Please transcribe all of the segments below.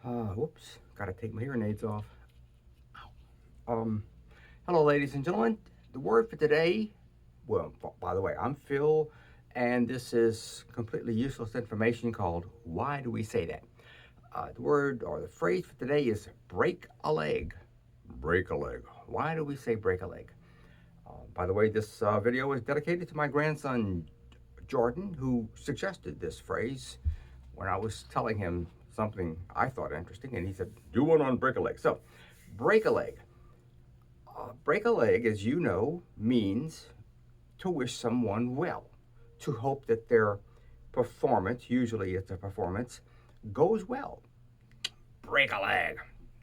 Whoops, gotta take my hearing aids off. Um, Hello, ladies and gentlemen. The word for today, well, by the way, I'm Phil, and this is completely useless information called Why Do We Say That? The word or the phrase for today is break a leg. Break a leg. Why do we say break a leg? By the way, this video is dedicated to my grandson, Jordan, who suggested this phrase when I was telling him something I thought interesting, and he said, "Do one on break a leg." So, break a leg. Break a leg, as you know, means to wish someone well, to hope that their performance, usually it's a performance, goes well. Break a leg,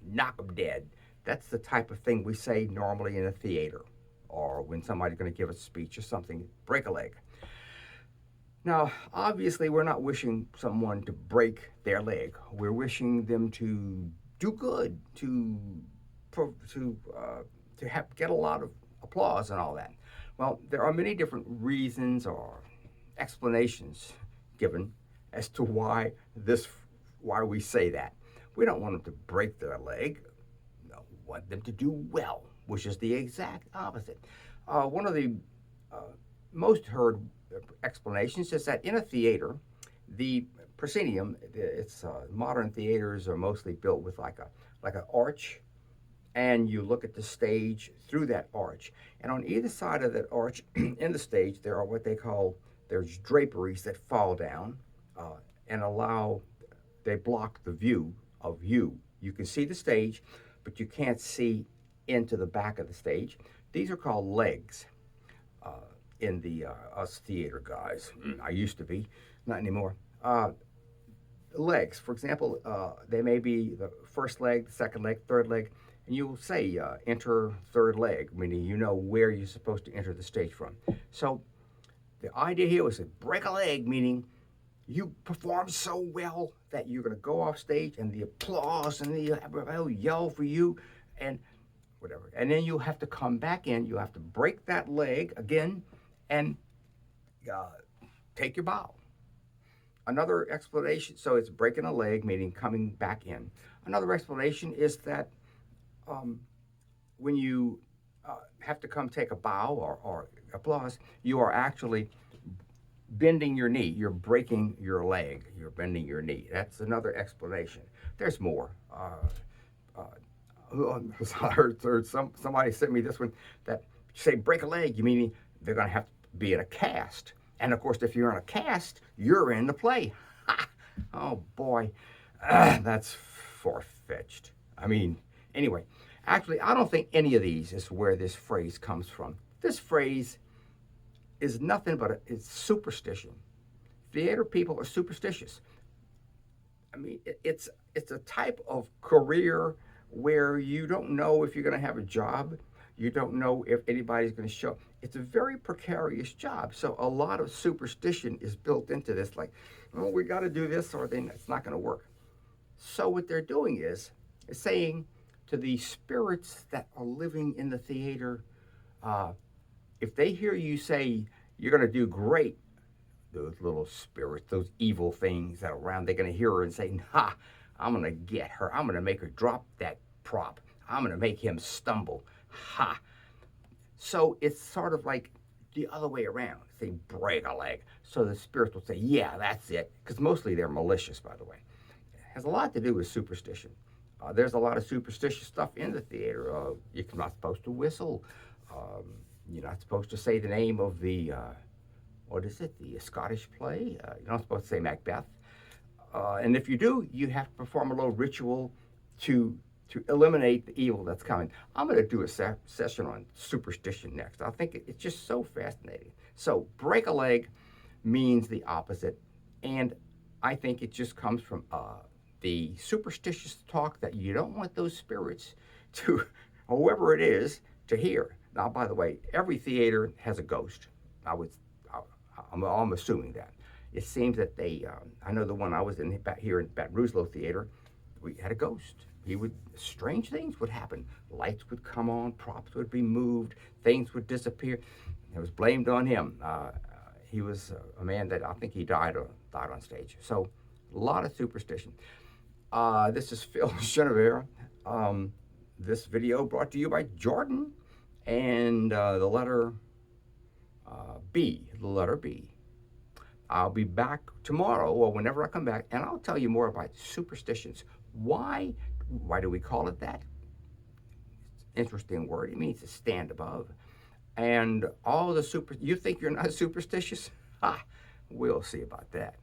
knock them dead. That's the type of thing we say normally in a theater or when somebody's going to give a speech or something. Break a leg. Now, obviously, we're not wishing someone to break their leg. We're wishing them to do good, to have, get a lot of applause and all that. Well, there are many different reasons or explanations given as to why we say that. We don't want them to break their leg. We want them to do well, which is the exact opposite. One of the uh, most heard explanations is that in a theater, the proscenium, it's modern theaters are mostly built with like an arch, and you look at the stage through that arch. And on either side of that arch in the stage, there are what they call there's draperies that fall down and allow they block the view of you. You can see the stage, but you can't see into the back of the stage. These are called legs uh, in the us theater guys. I used to be, not anymore. Legs, for example, they may be the first leg, the second leg, third leg, and you will say enter third leg, meaning you know where you're supposed to enter the stage from. So the idea here was to break a leg, meaning you perform so well that you're going to go off stage and the applause and they'll yell for you and whatever. And then you have to come back in. You have to break that leg again and uh, take your bow. Another explanation, so it's breaking a leg, meaning coming back in. Another explanation is that um, when you have to come take a bow or applause, you are actually bending your knee. You're breaking your leg. You're bending your knee. That's another explanation. There's more. I heard somebody sent me this one that say break a leg. You mean they're going to have to be in a cast. And of course, if you're in a cast, you're in the play. Ha! Oh boy, that's far fetched. I mean, anyway, actually, I don't think any of these is where this phrase comes from. This phrase is nothing but it's superstition. Theater people are superstitious. I mean, it's a type of career where you don't know if you're going to have a job. You don't know if anybody's going to show. It's a very precarious job. So a lot of superstition is built into this. Like, oh, we got to do this, or then it's not going to work. So what they're doing is saying to the spirits that are living in the theater, uh, if they hear you say you're going to do great, those little spirits, those evil things that are around, they're going to hear her and say, "Ha, I'm going to get her. I'm going to make her drop that prop. I'm going to make him stumble. Ha." So it's sort of like the other way around. They break a leg. So the spirits will say, "Yeah, that's it." Because mostly they're malicious, by the way. It has a lot to do with superstition. There's a lot of superstitious stuff in the theater. You're not supposed to whistle. Um, you're not supposed to say the name of the what is it? The Scottish play. You're not supposed to say Macbeth. And if you do, you have to perform a little ritual to to eliminate the evil that's coming. I'm going to do a session on superstition next. I think it's just so fascinating. So break a leg means the opposite, and I think it just comes from the superstitious talk that you don't want those spirits to, whoever it is, to hear. Now, by the way, every theater has a ghost. I would, I'm assuming that. It seems that they, I know the one I was in back here in Baton Rouge Theater, we had a ghost. He would, strange things would happen. Lights would come on, props would be moved, things would disappear. It was blamed on him. He was a man that I think he died on stage. So a lot of superstition. This is Phil Chenevert. This video brought to you by Jordan and the letter B. The letter B. I'll be back tomorrow or whenever I come back, and I'll tell you more about superstitions. Why do we call it that? Interesting word. It means to stand above. And all the you think you're not superstitious? Ha! We'll see about that.